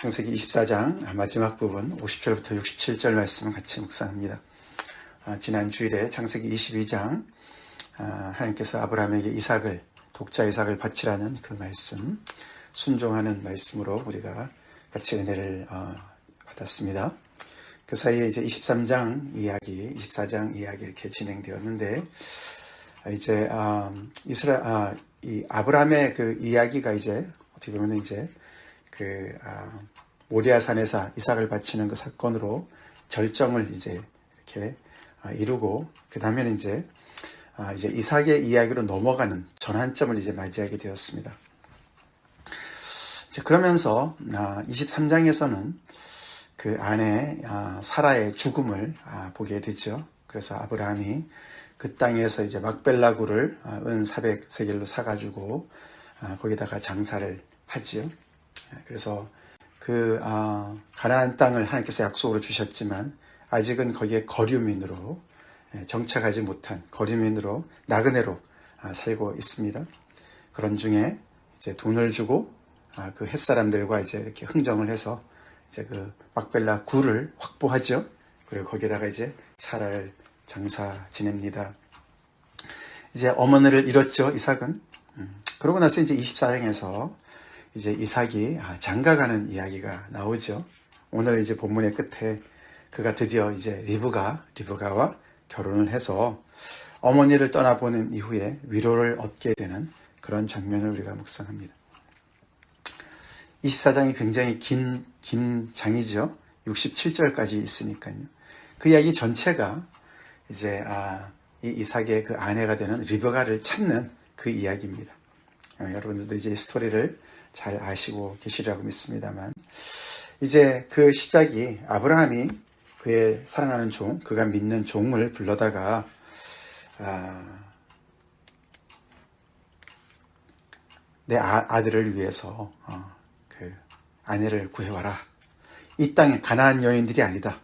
창세기 24장 마지막 부분 50절부터 67절 말씀을 같이 묵상합니다. 지난 주일에 창세기 22장 하나님께서 아브라함에게 이삭을 독자 이삭을 바치라는 그 말씀, 순종하는 말씀으로 우리가 같이 은혜를 받았습니다. 그 사이에 이제 23장 이야기, 24장 이야기 이렇게 진행되었는데, 이제 이 아브라함의 그 이야기가 이제 어떻게 보면 이제 그 모리아산에서 이삭을 바치는 그 사건으로 절정을 이제 이렇게 이루고, 그 다음에는 이제 이삭의 이야기로 넘어가는 전환점을 이제 맞이하게 되었습니다. 이제 그러면서 23장에서는 그 아내 사라의 죽음을 보게 되죠. 그래서 아브라함이 그 땅에서 이제 막벨라 굴을 은 400세겔로 사가지고 거기다가 장사를 하지요. 그래서 그 가나안 땅을 하나님께서 약속으로 주셨지만 아직은 거기에 거류민으로 정착하지 못한 거류민으로 나그네로 살고 있습니다. 그런 중에 이제 돈을 주고 그 햇사람들과 이제 이렇게 흥정을 해서 이제 그 막벨라 굴을 확보하죠. 그리고 거기다가 이제 사라를 장사 지냅니다. 이제 어머니를 잃었죠, 이삭은. 그러고 나서 이제 24장에서 이제 이삭이 장가가는 이야기가 나오죠. 오늘 이제 본문의 끝에 그가 드디어 이제 리브가와 결혼을 해서 어머니를 떠나보낸 이후에 위로를 얻게 되는 그런 장면을 우리가 묵상합니다. 24장이 굉장히 긴 장이죠. 67절까지 있으니까요. 그 이야기 전체가 이제 이 이삭의 그 아내가 되는 리브가를 찾는 그 이야기입니다. 여러분들도 이제 스토리를 잘 아시고 계시리라고 믿습니다만, 이제 그 시작이 아브라함이 그의 사랑하는 종, 그가 믿는 종을 불러다가 내 아들을 위해서 그 아내를 구해와라. 이 땅에 가나안 여인들이 아니다.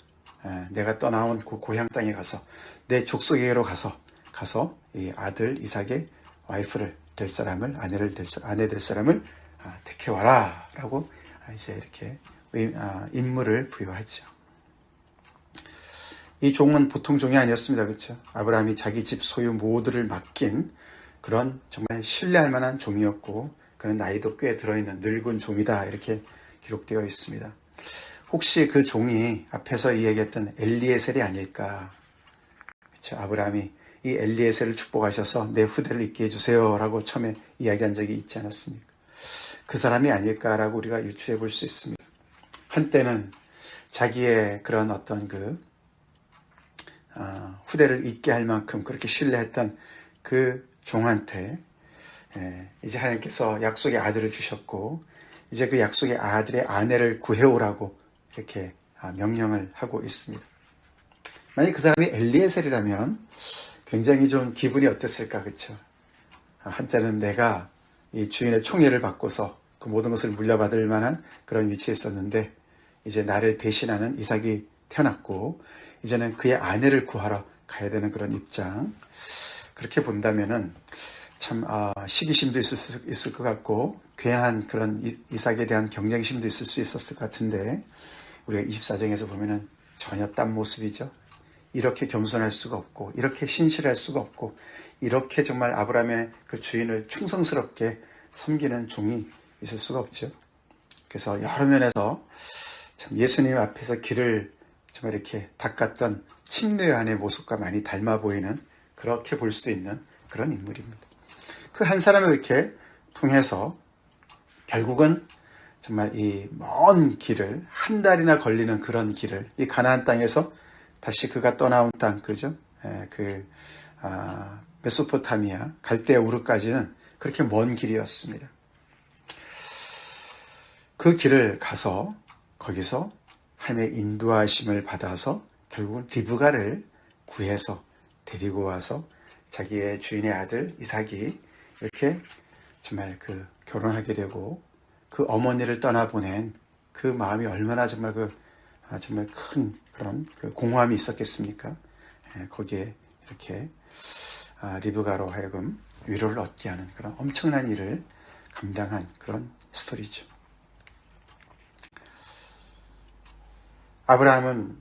내가 떠나온 그 고향 땅에 가서 내 족속에게로 가서 이 아들 이삭의 와이프를 될 사람을, 아내 될 사람을 택해와라 라고 이제 이렇게 임무를 부여하죠. 이 종은 보통 종이 아니었습니다. 그렇죠? 아브라함이 자기 집 소유 모두를 맡긴 그런 정말 신뢰할 만한 종이었고, 그는 나이도 꽤 들어있는 늙은 종이다 이렇게 기록되어 있습니다. 혹시 그 종이 앞에서 이야기했던 엘리에셀이 아닐까? 그렇죠? 아브라함이 이 엘리에셀을 축복하셔서 내 후대를 있게 해주세요 라고 처음에 이야기한 적이 있지 않았습니까? 그 사람이 아닐까라고 우리가 유추해 볼 수 있습니다. 한때는 자기의 그런 어떤 그 후대를 잇게 할 만큼 그렇게 신뢰했던 그 종한테 이제 하나님께서 약속의 아들을 주셨고, 이제 그 약속의 아들의 아내를 구해오라고 이렇게 명령을 하고 있습니다. 만약 그 사람이 엘리에셀이라면 굉장히 좀 기분이 어땠을까, 그렇죠? 한때는 내가 이 주인의 총애를 받고서 그 모든 것을 물려받을 만한 그런 위치에 있었는데, 이제 나를 대신하는 이삭이 태어났고 이제는 그의 아내를 구하러 가야 되는 그런 입장. 그렇게 본다면은 참 시기심도 있을 것 같고, 괜한 그런 이삭에 대한 경쟁심도 있을 수 있었을 것 같은데, 우리가 24장에서 보면은 전혀 딴 모습이죠. 이렇게 겸손할 수가 없고, 이렇게 신실할 수가 없고, 이렇게 정말 아브라함의 그 주인을 충성스럽게 섬기는 종이 있을 수가 없죠. 그래서 여러 면에서 참 예수님 앞에서 길을 정말 이렇게 닦았던 침례요한의 모습과 많이 닮아 보이는, 그렇게 볼 수도 있는 그런 인물입니다. 그 한 사람을 이렇게 통해서 결국은 정말 이 먼 길을, 한 달이나 걸리는 그런 길을, 이 가나안 땅에서 다시 그가 떠나온 땅, 그죠? 메소포타미아, 갈대아 우르까지는 그렇게 먼 길이었습니다. 그 길을 가서 거기서 하나님의 인도하심을 받아서 결국은 리브가를 구해서 데리고 와서 자기의 주인의 아들 이삭이 이렇게 정말 그 결혼하게 되고, 그 어머니를 떠나보낸 그 마음이 얼마나 정말 정말 큰 그런 그 공허함이 있었겠습니까? 거기에 이렇게 리브가로 하여금 위로를 얻게 하는 그런 엄청난 일을 감당한 그런 스토리죠. 아브라함은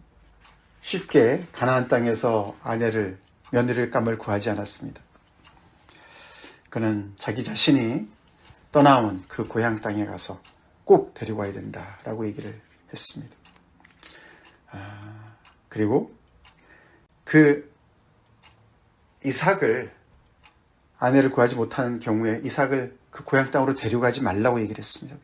쉽게 가나안 땅에서 며느리감을 구하지 않았습니다. 그는 자기 자신이 떠나온 그 고향 땅에 가서 꼭 데리고 와야 된다라고 얘기를 했습니다. 그리고 그 이삭을 아내를 구하지 못하는 경우에 이삭을 그 고향 땅으로 데려가지 말라고 얘기를 했습니다.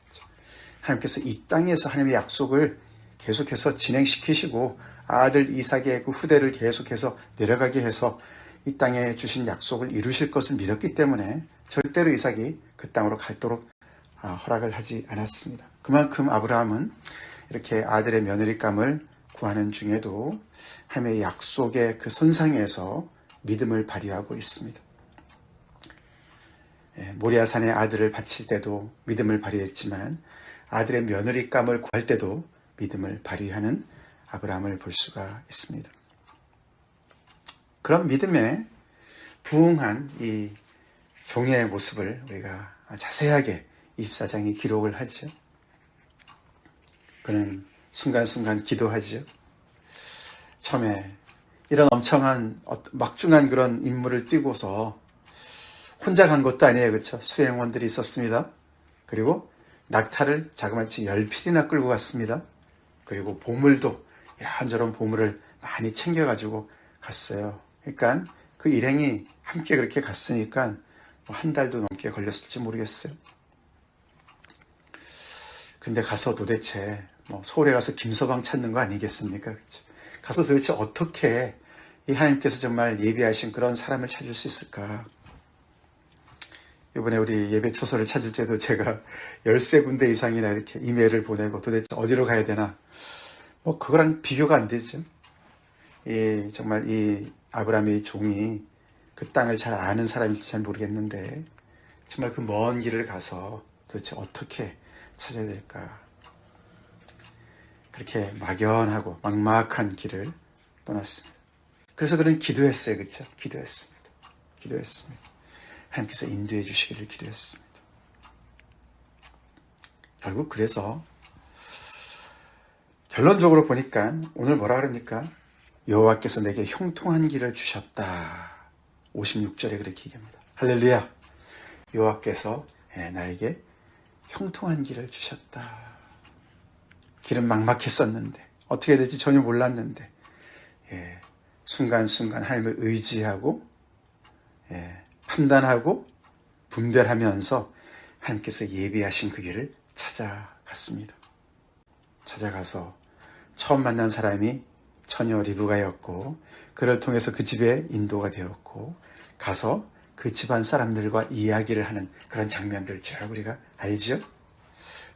하나님께서 이 땅에서 하나님의 약속을 계속해서 진행시키시고 아들 이삭의 그 후대를 계속해서 내려가게 해서 이 땅에 주신 약속을 이루실 것을 믿었기 때문에 절대로 이삭이 그 땅으로 가도록 허락을 하지 않았습니다. 그만큼 아브라함은 이렇게 아들의 며느리감을 구하는 중에도 하나님의 약속의 그 선상에서 믿음을 발휘하고 있습니다. 모리아산에 아들을 바칠 때도 믿음을 발휘했지만 아들의 며느리감을 구할 때도 믿음을 발휘하는 아브라함을 볼 수가 있습니다. 그런 믿음에 부응한 이 종의 모습을 우리가 자세하게 24장이 기록을 하죠. 그는 순간순간 기도하죠. 처음에 이런 엄청난 막중한 그런 임무를 띄고서 혼자 간 것도 아니에요. 그렇죠? 수행원들이 있었습니다. 그리고 낙타를 자그마치 10필이나 끌고 갔습니다. 그리고 보물도 이런저런 보물을 많이 챙겨가지고 갔어요. 그러니까 그 일행이 함께 그렇게 갔으니까 한 달도 넘게 걸렸을지 모르겠어요. 근데 가서 도대체 서울에 가서 김서방 찾는 거 아니겠습니까? 그렇죠? 가서 도대체 어떻게 이 하나님께서 정말 예비하신 그런 사람을 찾을 수 있을까? 이번에 우리 예배 처소를 찾을 때도 제가 13군데 이상이나 이렇게 이메일을 보내고 도대체 어디로 가야 되나? 그거랑 비교가 안 되죠. 정말 이 아브라함의 종이 그 땅을 잘 아는 사람일지 잘 모르겠는데 정말 그 먼 길을 가서 도대체 어떻게 찾아야 될까? 그렇게 막연하고 막막한 길을 떠났습니다. 그래서 그는 기도했어요. 그렇죠? 기도했습니다. 하나님께서 인도해 주시기를 기도했습니다. 결국 그래서 결론적으로 보니까 오늘 뭐라 그럽니까? 여호와께서 내게 형통한 길을 주셨다. 56절에 그렇게 얘기합니다. 할렐루야. 여호와께서 나에게 형통한 길을 주셨다. 길은 막막했었는데 어떻게 될지 전혀 몰랐는데 순간순간 하나님을 의지하고 판단하고 분별하면서 하나님께서 예비하신 그 길을 찾아갔습니다. 찾아가서 처음 만난 사람이 처녀 리브가였고 그를 통해서 그 집에 인도가 되었고 가서 그 집안 사람들과 이야기를 하는 그런 장면들 쭉 우리가 알죠?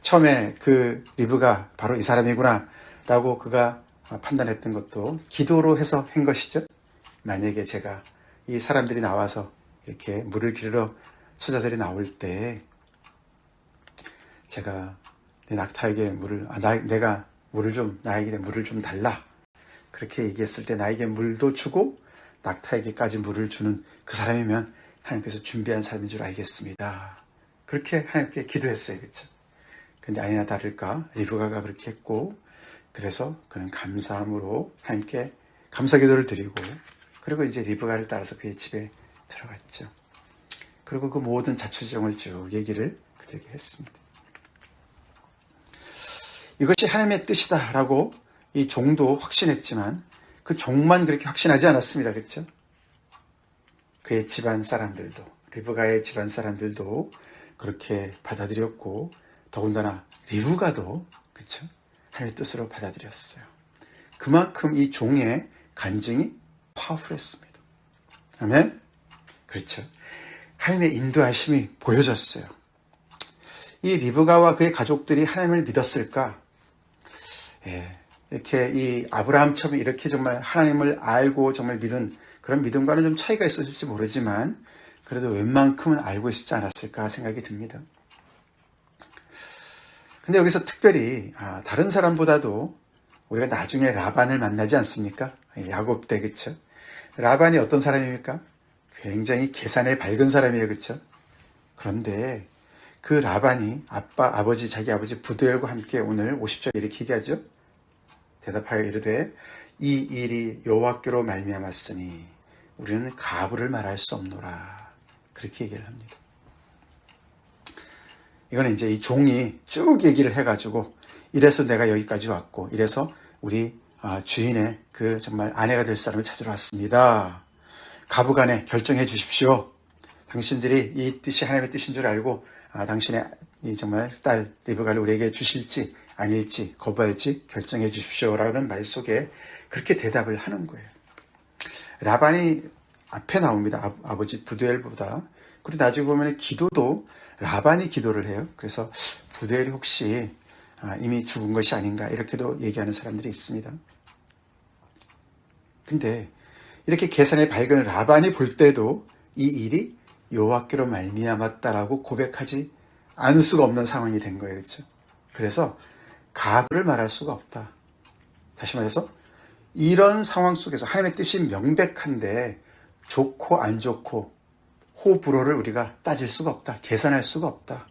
처음에 그 리브가 바로 이 사람이구나 라고 그가 판단했던 것도 기도로 해서 한 것이죠. 만약에 제가 이 사람들이 나와서 이렇게 물을 기르러 처자들이 나올 때 제가 내 낙타에게 내가 나에게 물을 좀 달라 그렇게 얘기했을 때 나에게 물도 주고 낙타에게까지 물을 주는 그 사람이면 하나님께서 준비한 사람인 줄 알겠습니다. 그렇게 하나님께 기도했어요. 그렇죠? 근데 아니나 다를까 리브가가 그렇게 했고 그래서 그는 감사함으로 하나님께 감사 기도를 드리고 그리고 이제 리브가를 따라서 그의 집에 들어갔죠. 그리고 그 모든 자초지종을 쭉 얘기를 그들에게 했습니다. 이것이 하나님의 뜻이다라고 이 종도 확신했지만 그 종만 그렇게 확신하지 않았습니다. 그렇죠? 그의 집안 사람들도 리브가의 집안 사람들도 그렇게 받아들였고 더군다나 리브가도 그렇죠? 하나님의 뜻으로 받아들였어요. 그만큼 이 종의 간증이 파워풀했습니다. 아멘? 그렇죠. 하나님의 인도하심이 보여졌어요. 이 리브가와 그의 가족들이 하나님을 믿었을까? 이렇게 이 아브라함처럼 이렇게 정말 하나님을 알고 정말 믿은 그런 믿음과는 좀 차이가 있었을지 모르지만 그래도 웬만큼은 알고 있지 않았을까 생각이 듭니다. 근데 여기서 특별히 다른 사람보다도 우리가 나중에 라반을 만나지 않습니까? 야곱 때 그렇죠? 라반이 어떤 사람입니까? 굉장히 계산에 밝은 사람이에요. 그렇죠? 그런데 그 라반이 자기 아버지 부두엘과 함께 오늘 50절 이렇게 얘기하죠. 대답하여 이르되 이 일이 여호와께로 말미암았으니 우리는 가부를 말할 수 없노라. 그렇게 얘기를 합니다. 이거는 이제 이 종이 쭉 얘기를 해가지고 이래서 내가 여기까지 왔고 이래서 우리 주인의 그 정말 아내가 될 사람을 찾으러 왔습니다. 가부간에 결정해 주십시오. 당신들이 이 뜻이 하나님의 뜻인 줄 알고 당신의 이 정말 딸 리브가를 우리에게 주실지 아닐지 거부할지 결정해 주십시오라는 말 속에 그렇게 대답을 하는 거예요. 라반이 앞에 나옵니다. 아버지 부두엘보다. 그리고 나중에 보면 기도도 라반이 기도를 해요. 그래서 부두엘이 혹시 이미 죽은 것이 아닌가 이렇게도 얘기하는 사람들이 있습니다. 근데 이렇게 계산의 발견을 라반이 볼 때도 이 일이 여호와께로 말미암았다라고 고백하지 않을 수가 없는 상황이 된 거예요. 그렇죠? 그래서 가부를 말할 수가 없다. 다시 말해서 이런 상황 속에서 하나님의 뜻이 명백한데 좋고 안 좋고 호불호를 우리가 따질 수가 없다. 계산할 수가 없다.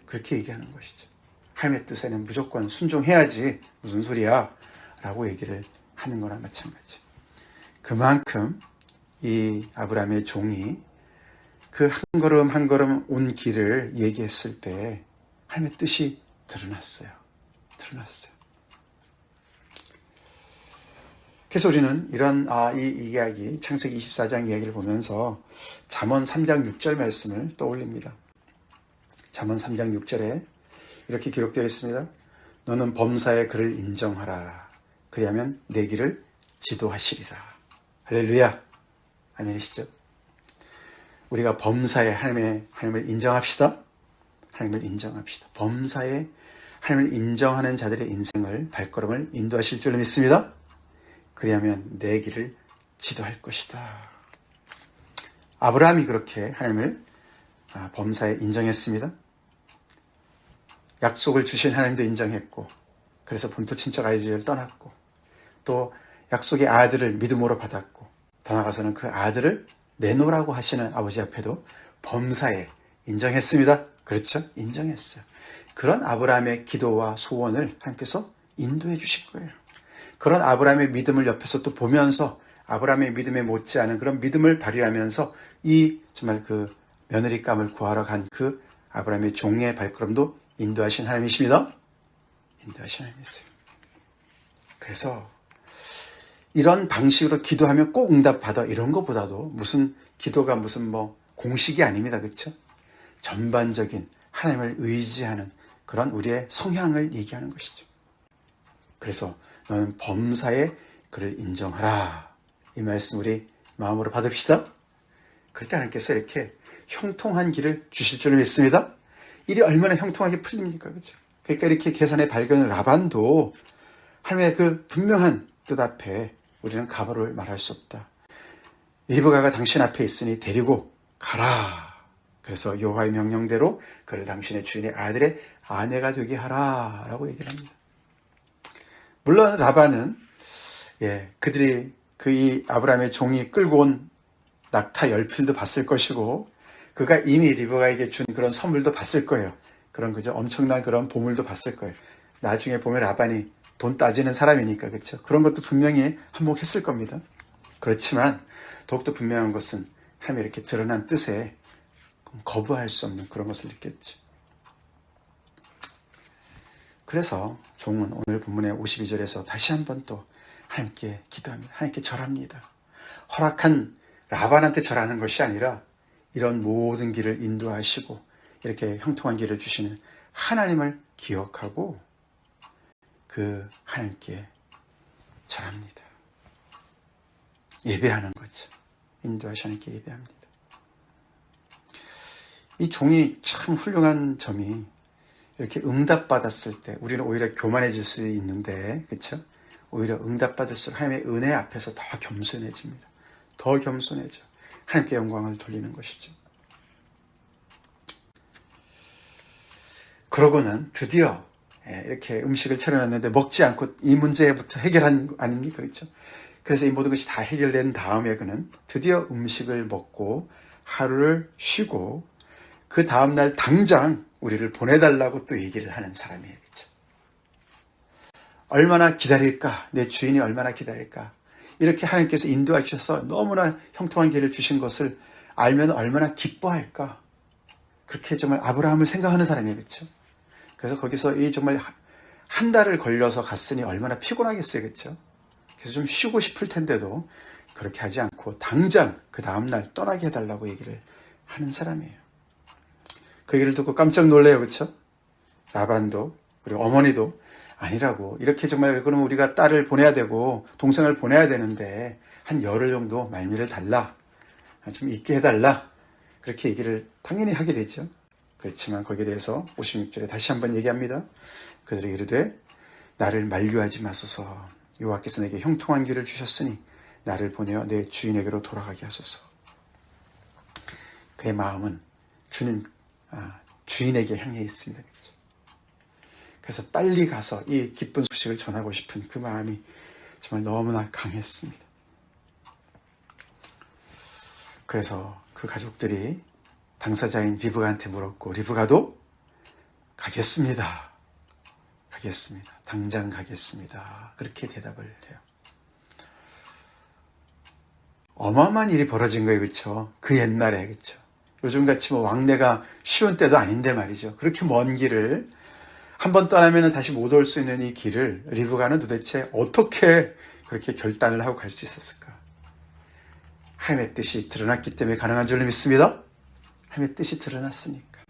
그렇게 얘기하는 것이죠. 하나님의 뜻에는 무조건 순종해야지 무슨 소리야 라고 얘기를 하는 거랑 마찬가지. 그만큼 이 아브라함의 종이 그 한 걸음 한 걸음 온 길을 얘기했을 때 하나님의 뜻이 드러났어요. 그래서 우리는 이런 이 이야기 창세기 24장 이야기를 보면서 잠언 3장 6절 말씀을 떠올립니다. 잠언 3장 6절에 이렇게 기록되어 있습니다. 너는 범사의 그를 인정하라. 그리하면 내 길을 지도하시리라. 할렐루야. 아멘이시죠? 우리가 범사에 하나님을 인정합시다. 하나님을 인정합시다. 범사에 하나님을 인정하는 자들의 인생을 발걸음을 인도하실 줄 믿습니다. 그리하면 내 길을 지도할 것이다. 아브라함이 그렇게 하나님을 범사에 인정했습니다. 약속을 주신 하나님도 인정했고 그래서 본토 친척 아이집을 떠났고 또 약속의 아들을 믿음으로 받았고 더 나아가서는 그 아들을 내놓으라고 하시는 아버지 앞에도 범사에 인정했습니다. 그렇죠? 인정했어요. 그런 아브라함의 기도와 소원을 하나님께서 인도해 주실 거예요. 그런 아브라함의 믿음을 옆에서 또 보면서 아브라함의 믿음에 못지않은 그런 믿음을 발휘하면서 이 정말 그 며느리감을 구하러 간 그 아브라함의 종의 발걸음도 인도하신 하나님이십니다. 인도하신 하나님이세요. 그래서 이런 방식으로 기도하면 꼭 응답받아 이런 것보다도 무슨 기도가 무슨 공식이 아닙니다. 그렇죠? 전반적인 하나님을 의지하는 그런 우리의 성향을 얘기하는 것이죠. 그래서 너는 범사에 그를 인정하라. 이 말씀 우리 마음으로 받읍시다. 그럴 때 하나님께서 이렇게 형통한 길을 주실 줄 믿습니다. 일이 얼마나 형통하게 풀립니까? 그렇죠? 그러니까 이렇게 계산의 발견을 라반도 하나님의 그 분명한 뜻 앞에 우리는 가부를 말할 수 없다. 리브가가 당신 앞에 있으니 데리고 가라. 그래서 여호와의 명령대로 그를 당신의 주인의 아들의 아내가 되게 하라 라고 얘기를 합니다. 물론 라반은 그들이 이 아브라함의 종이 끌고 온 낙타 10필도 봤을 것이고 그가 이미 리브가에게 준 그런 선물도 봤을 거예요. 그런 그죠 엄청난 그런 보물도 봤을 거예요. 나중에 보면 라반이 돈 따지는 사람이니까 그렇죠. 그런 것도 분명히 한몫했을 겁니다. 그렇지만 더욱더 분명한 것은 하나님의 이렇게 드러난 뜻에 거부할 수 없는 그런 것을 느꼈죠. 그래서 종은 오늘 본문의 52절에서 다시 한번 또 하나님께 기도합니다. 하나님께 절합니다. 허락한 라반한테 절하는 것이 아니라 이런 모든 길을 인도하시고 이렇게 형통한 길을 주시는 하나님을 기억하고 그 하나님께 절합니다. 예배하는 거죠. 인도하시 하나님께 예배합니다. 이 종이 참 훌륭한 점이 이렇게 응답받았을 때 우리는 오히려 교만해질 수 있는데 그렇죠? 오히려 응답받을수록 하나님의 은혜 앞에서 더 겸손해집니다. 더 겸손해져. 하나님께 영광을 돌리는 것이죠. 그러고는 드디어 이렇게 음식을 차려놨는데 먹지 않고 이 문제부터 해결한 거 아닙니까? 그렇죠? 그래서 이 모든 것이 다 해결된 다음에 그는 드디어 음식을 먹고 하루를 쉬고 그 다음날 당장 우리를 보내달라고 또 얘기를 하는 사람이에요. 그렇죠? 얼마나 기다릴까? 내 주인이 얼마나 기다릴까? 이렇게 하나님께서 인도하셔서 너무나 형통한 길을 주신 것을 알면 얼마나 기뻐할까? 그렇게 정말 아브라함을 생각하는 사람이에요. 그렇죠? 그래서 거기서 이 정말 한 달을 걸려서 갔으니 얼마나 피곤하겠어요. 그렇죠? 그래서 좀 쉬고 싶을 텐데도 그렇게 하지 않고 당장 그 다음날 떠나게 해달라고 얘기를 하는 사람이에요. 그 얘기를 듣고 깜짝 놀래요. 그렇죠? 라반도 그리고 어머니도 아니라고, 이렇게 정말 그럼 우리가 딸을 보내야 되고 동생을 보내야 되는데 한 열흘 정도 말미를 달라, 좀 있게 해달라, 그렇게 얘기를 당연히 하게 되죠. 그렇지만 거기에 대해서 56절에 다시 한번 얘기합니다. 그들이 이르되 나를 만류하지 마소서. 여호와께서 내게 형통한 길을 주셨으니 나를 보내어 내 주인에게로 돌아가게 하소서. 그의 마음은 주인에게 향해 있습니다. 그렇죠? 그래서 빨리 가서 이 기쁜 소식을 전하고 싶은 그 마음이 정말 너무나 강했습니다. 그래서 그 가족들이 당사자인 리브가한테 물었고, 리브가도 가겠습니다. 가겠습니다. 당장 가겠습니다. 그렇게 대답을 해요. 어마어마한 일이 벌어진 거예요. 그렇죠? 그 옛날에. 그렇죠? 요즘같이 왕래가 쉬운 때도 아닌데 말이죠. 그렇게 먼 길을 한번 떠나면 다시 못 올 수 있는 이 길을 리브가는 도대체 어떻게 그렇게 결단을 하고 갈 수 있었을까? 하나님의 뜻이 드러났기 때문에 가능한 줄로 믿습니다. 하나님의 뜻이 드러났으니까.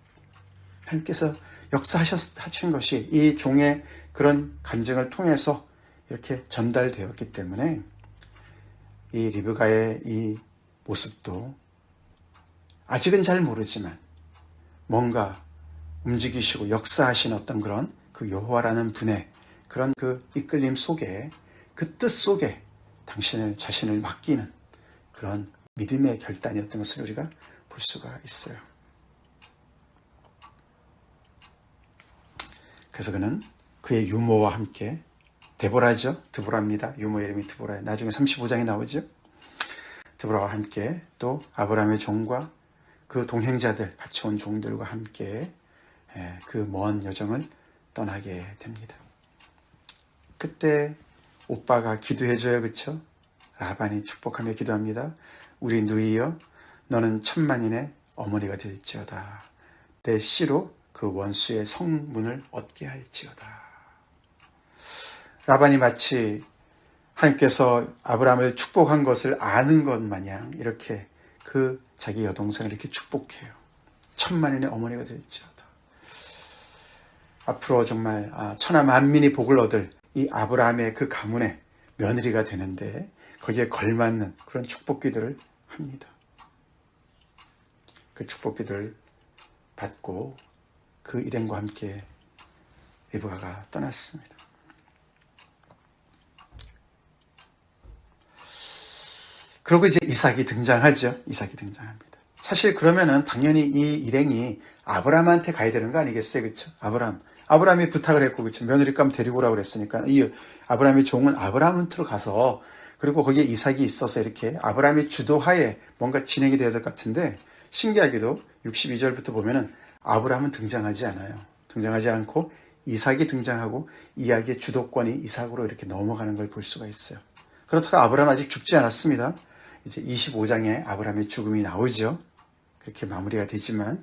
하나님께서 역사하신 것이 이 종의 그런 간증을 통해서 이렇게 전달되었기 때문에 이 리브가의 이 모습도 아직은 잘 모르지만 뭔가 움직이시고 역사하신 어떤 그런 그 여호와라는 분의 그런 그 이끌림 속에, 그 뜻 속에 당신을 자신을 맡기는 그런 믿음의 결단이었던 것을 우리가 볼 수가 있어요. 그래서 그는 그의 유모와 함께, 데보라죠. 드보라입니다. 유모 이름이 드보라예요. 나중에 35장에 나오죠. 드보라와 함께 또 아브라함의 종과 그 동행자들, 같이 온 종들과 함께 그 먼 여정을 떠나게 됩니다. 그때 오빠가 기도해줘요. 그렇죠? 라반이 축복하며 기도합니다. 우리 누이여, 너는 천만인의 어머니가 될지어다. 내 씨로 그 원수의 성문을 얻게 할지어다. 라반이 마치 하나님께서 아브라함을 축복한 것을 아는 것 마냥 이렇게 그 자기 여동생을 이렇게 축복해요. 천만인의 어머니가 될지어다. 앞으로 정말 천하 만민이 복을 얻을 이 아브라함의 그 가문의 며느리가 되는데 거기에 걸맞는 그런 축복기도를 합니다. 그 축복기도를 받고 그 일행과 함께 리브가가 떠났습니다. 그리고 이제 이삭이 등장하죠. 이삭이 등장합니다. 사실 그러면은 당연히 이 일행이 아브라함한테 가야 되는 거 아니겠어요? 그렇죠? 아브라함이 부탁을 했고, 그렇죠? 며느리감 데리고 오라고 그랬으니까 이 아브라함의 종은 아브라함한테로 가서, 그리고 거기에 이삭이 있어서 이렇게 아브라함의 주도하에 뭔가 진행이 되어야 될 것 같은데, 신기하게도 62절부터 보면은 아브라함은 등장하지 않아요. 등장하지 않고 이삭이 등장하고 이야기의 주도권이 이삭으로 이렇게 넘어가는 걸 볼 수가 있어요. 그렇다고 아브라함 아직 죽지 않았습니다. 이제 25장에 아브라함의 죽음이 나오죠. 그렇게 마무리가 되지만,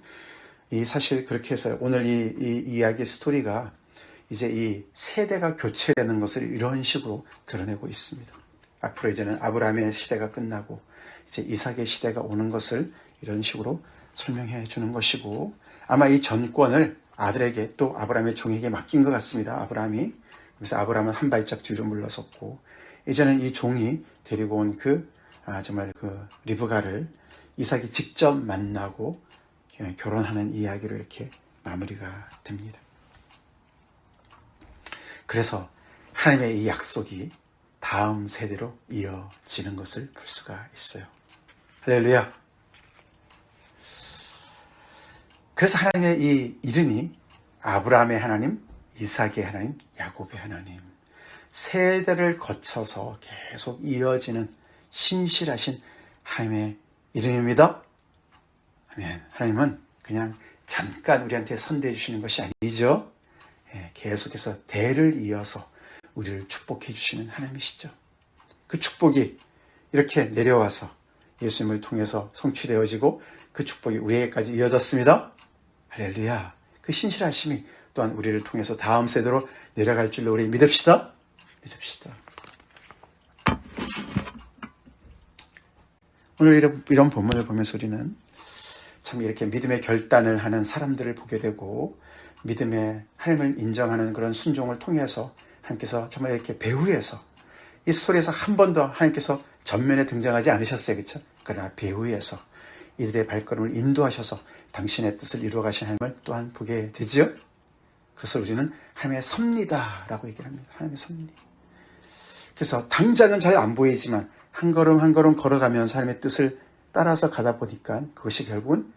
이 사실 그렇게 해서 오늘 이 이야기의 스토리가 이제 이 세대가 교체되는 것을 이런 식으로 드러내고 있습니다. 앞으로 이제는 아브라함의 시대가 끝나고 이제 이삭의 시대가 오는 것을 이런 식으로 설명해 주는 것이고, 아마 이 전권을 아들에게 또 아브라함의 종에게 맡긴 것 같습니다. 아브라함이. 그래서 아브라함은 한 발짝 뒤로 물러섰고, 이제는 이 종이 데리고 온 정말 그 리브가를 이삭이 직접 만나고 결혼하는 이야기로 이렇게 마무리가 됩니다. 그래서 하나님의 이 약속이 다음 세대로 이어지는 것을 볼 수가 있어요. 할렐루야. 그래서 하나님의 이 이름이 아브라함의 하나님, 이삭의 하나님, 야곱의 하나님, 세대를 거쳐서 계속 이어지는 신실하신 하나님의 이름입니다. 아멘. 하나님은 그냥 잠깐 우리한테 선대해 주시는 것이 아니죠. 계속해서 대를 이어서 우리를 축복해 주시는 하나님이시죠. 그 축복이 이렇게 내려와서 예수님을 통해서 성취되어지고 그 축복이 우리에게까지 이어졌습니다. 할렐루야. 그 신실하심이 또한 우리를 통해서 다음 세대로 내려갈 줄로 우리 믿읍시다. 오늘 이런 본문을 보면서 우리는 참 이렇게 믿음의 결단을 하는 사람들을 보게 되고 믿음의 하나님을 인정하는 그런 순종을 통해서 하나님께서 정말 이렇게 배후에서 이 스토리에서 한 번도 하나님께서 전면에 등장하지 않으셨어요. 그렇죠? 그러나 배후에서 이들의 발걸음을 인도하셔서 당신의 뜻을 이루어 가신 하나님을 또한 보게 되죠. 그것을 우리는 하나님의 섭리다라고 얘기를 합니다. 하나님의 섭리. 그래서 당장은 잘 안 보이지만 한 걸음 한 걸음 걸어가면서 하나님의 뜻을 따라서 가다 보니까 그것이 결국은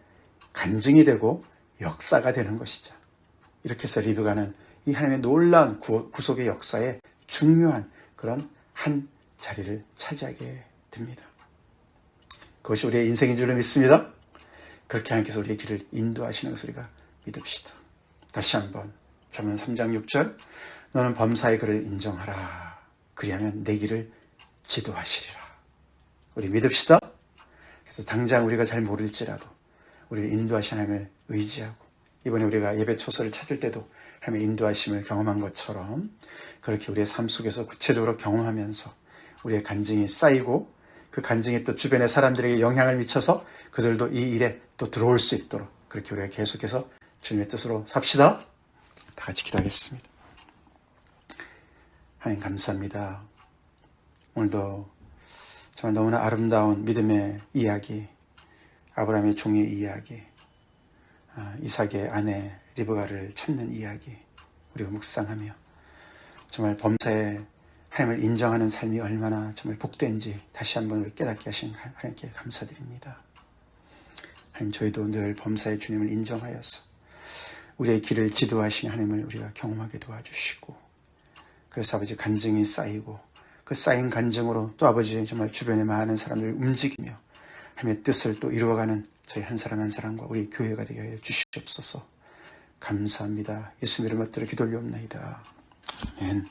간증이 되고 역사가 되는 것이죠. 이렇게 해서 리브가는 이 하나님의 놀라운 구속의 역사에 중요한 그런 한 자리를 차지하게 됩니다. 그것이 우리의 인생인 줄로 믿습니다. 그렇게 하나님께서 우리의 길을 인도하시는 것을 우리가 믿읍시다. 다시 한번 잠언 3장 6절 너는 범사의 그를 인정하라. 그리하면 내 길을 지도하시리라. 우리 믿읍시다. 그래서 당장 우리가 잘 모를지라도 우리를 인도하신 하나님을 의지하고 이번에 우리가 예배 초소를 찾을 때도 하나님의 인도하심을 경험한 것처럼 그렇게 우리의 삶 속에서 구체적으로 경험하면서 우리의 간증이 쌓이고 그 간증이 또 주변의 사람들에게 영향을 미쳐서 그들도 이 일에 또 들어올 수 있도록 그렇게 우리가 계속해서 주님의 뜻으로 삽시다. 다 같이 기도하겠습니다. 하나님 감사합니다. 오늘도 정말 너무나 아름다운 믿음의 이야기, 아브라함의 종의 이야기, 이삭의 아내 리브가를 찾는 이야기 우리가 묵상하며 정말 범사에 하나님을 인정하는 삶이 얼마나 정말 복된지 다시 한번 우리 깨닫게 하신 하나님께 감사드립니다. 하나님 저희도 늘 범사의 주님을 인정하여서 우리의 길을 지도하신 하나님을 우리가 경험하게 도와주시고 그래서 아버지 간증이 쌓이고 그 쌓인 간증으로 또 아버지 정말 주변에 많은 사람들을 움직이며 하나님의 뜻을 또 이루어가는 저희 한 사람 한 사람과 우리 교회가 되게 하여 주시옵소서. 감사합니다. 예수님의 이름으로 기도 올리옵나이다. 아멘.